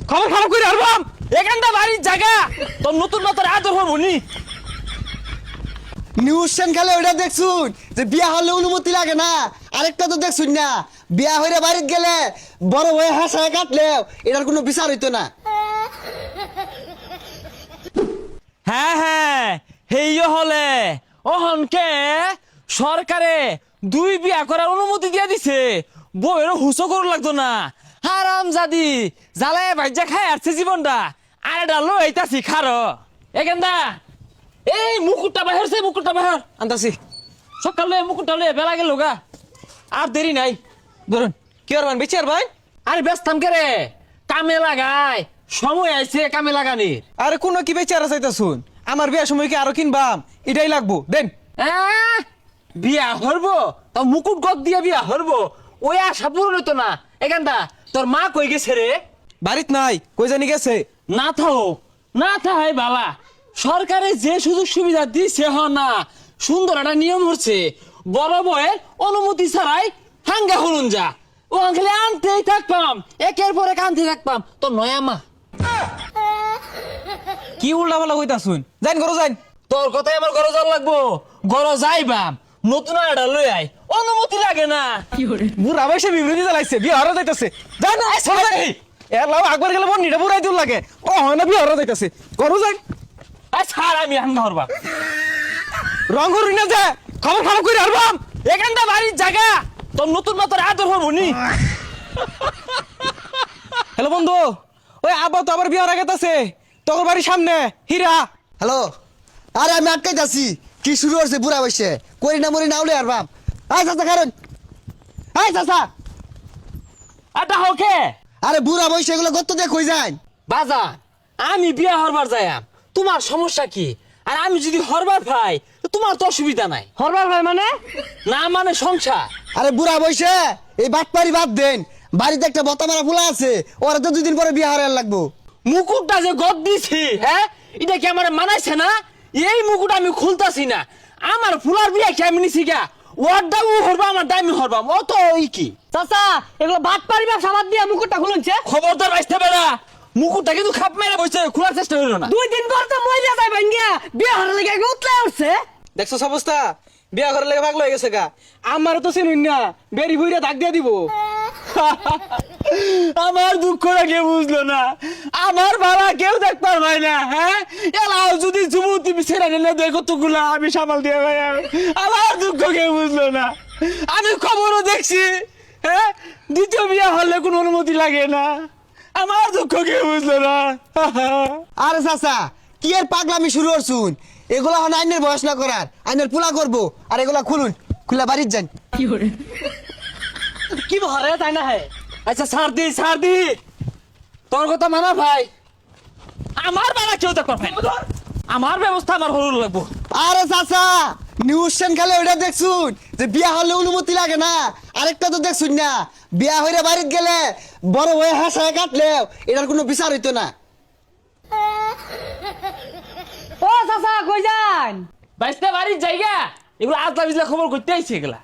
খবর খারাপ করে আরবাম এখানটা বাড়ির জায়গা তোর নতুন নতুন আদর হবো নি নিউজ চ্যানেলে ওটা দেখছুন যে বিয়া হলে অনুমতি লাগে না, আরেকটা তো দেখছুন না বিয়া হইরে বাড়িতে গেলে বড় হয়ে হাসায় কাটলেও এটার কোনো বিচার হইতো না। হ্যাঁ হ্যাঁ হেইও হলে অহনকে সরকারে 2 বিয়া করার অনুমতি দিয়ে দিছে, বউয়েরও হুসো করু লাগতো না। হারাম জাদি জ্বালায় ভাইজা খায় আসছে জীবনটা, আরে ডালো এইতাছি খারো এখানটা এই মুকুটটা বাহিরছে, মুকুটটা বাহির আনতাছি সকালে মুকুটটা লয়ে বেলা গেল গা, আর দেরি নাই ধরুন। কি আর বেঁচে আর ভাই? আরে ব্যস্ত থাম কে রে, কামে লাগায় সময় আইছে কামে লাগানির। আরে কোন কি বেঁচে আর চাইতা শুন, আমার বিয়ার সময় কি আরো কিনবাম, এটাই লাগবো দেন। বিয়া হরবো তা মুকুট গদ দিয়ে বিয়া হরবো, ওই আশা পূরণ হইতো না। এখানটা তোর মা কই গেছে রে? বাড়িত নাই, কই জানি গেছে। না থাও না থাই বালা, সরকারে যে সুযোগ সুবিধা দিছে হ না, সুন্দর একটা নিয়ম হচ্ছে বড় বয়ের অনুমতি ছাড়াই হাঙ্গা হলুন যা, ও খালি আনতেই থাকতাম, একের পরে আনতে থাকতাম। তোর নয়া মা কি উল্টা পাল্টা কইতা শুন, যাইন করো যাইন। তোর কথাই আমার ঘরে যাওয়া লাগবো, ঘরে যাইবাম নতুন আড়া লই আই, অনুমতি লাগে না। বুড়া বয়সে বিবৃতি চালাইছে, বিয়ে হরা যাইতাছে। যাই না এর লাভ একবার গেলে মন নিটা বুড়াই দিল লাগে, ও হয় না বিয়ে হরা যাইতাছে, করো যাইন। ছাড় আমি হাঙ্গা হরবা রং করুন না যে খবর খারাপ করে হারবাম। এখানটা বাড়ির জায়গা তোর নতুন নতুন আদর হবো নি। হ্যালো বন্ধু, ওই আব্বা তো আবার বিয়ে হরা গেতাছে তোর বাড়ির সামনে হীরা। হ্যালো, আরে আমি আটকাই যাচ্ছি, কি শুরু হচ্ছে বুড়া বসে করি না মরি না উলে আর বাপ। আয় চাচা কারণ, আয় চাচা। আটা হোকে আরে বুড়া বয়সে এগুলো কত দিয়ে কই যায়। বাজা, আমি বিয়া হরবার যাইম, তোমার সমস্যা কি? আর আমি যদি হরবার ভাই তোমার তো অসুবিধা নাই। হরবার ভাই মানে? না মানে সংসার। আরে বুড়া বয়সে এই বাটপারি বাদ দেন, বাড়িতে একটা বতা মারা ফুলা আছে, ওরা তো 2 দিন পরে বিয়ে হারার লাগবো। মুকুটটা যে গদ দিছি, হ্যাঁ এটা কি আমার মানাইছে না? এই মুকুট আমি খুলতাছি না, আমার ফুলার বিয়া কি আমি নিছি গা, ওর দামি হরবা আমার দামি হরবা অত ওই কি। চাচা এগুলো ভাত পারি ব্যবসা বাদ দিয়ে মুকুটটা খুলছে। খবরদার বাইতে বেড়া, মুকুটটা কিন্তু খাপ মেরে বসে, খোলার চেষ্টা হইল না। 2 দিন পর তো মইরা যাই ভাঙ্গিয়া, বিয়ে হওয়ার লাগে উতলে উঠছে। দেখছো অবস্থা, বিয়া ঘরের লেগে পাগল হয়ে গেছে গা। আমারও তো চিনুন না, বেরি বুইরা দাগ দিয়ে দিব। আমার দুঃখটা কেউ বুঝলো না, আমার বাবা কেউ দেখতে পাই না। হ্যাঁ এলাও যদি যুবতী ছেড়ে নিলে দেখো তোগুলা আমি সামাল দিয়ে ভাই, আমার দুঃখ কেউ বুঝলো না। আমি খবরও দেখছি, হ্যাঁ দ্বিতীয় বিয়ে হলে কোনো অনুমতি লাগে না, আমার দুঃখ কেউ বুঝলো না। আরে চাচা কি আর পাগলামি শুরু করছুন, এগুলা হন আইনের বয়স না করার, আইনের পুলা করবো। আর এগুলা খুলুন, খুলে বাড়ির যান। কি ভরে তাই না? হ্যাঁ আচ্ছা ছাড় দি তোর কথা মানা ভাই, আমার বাবা কেউ দেখো ভাই, আমার ব্যবস্থা আমার হরুন লাগবো। আরে চাচা নিউজ চ্যানেলে ওটা দেখছুন যে বিয়া হলে অনুমতি লাগে না, আরেকটা তো দেখছুন না বিয়া হইরে বাড়িতে গেলে বড় হয়ে হাসায় কাটলেও এটার কোনো বিচার হইতো না। ও চাচা কই যান? বাইশটা বাড়ির জায়গা এগুলো আজলা বিজলা খবর করতে আইছে এগুলা।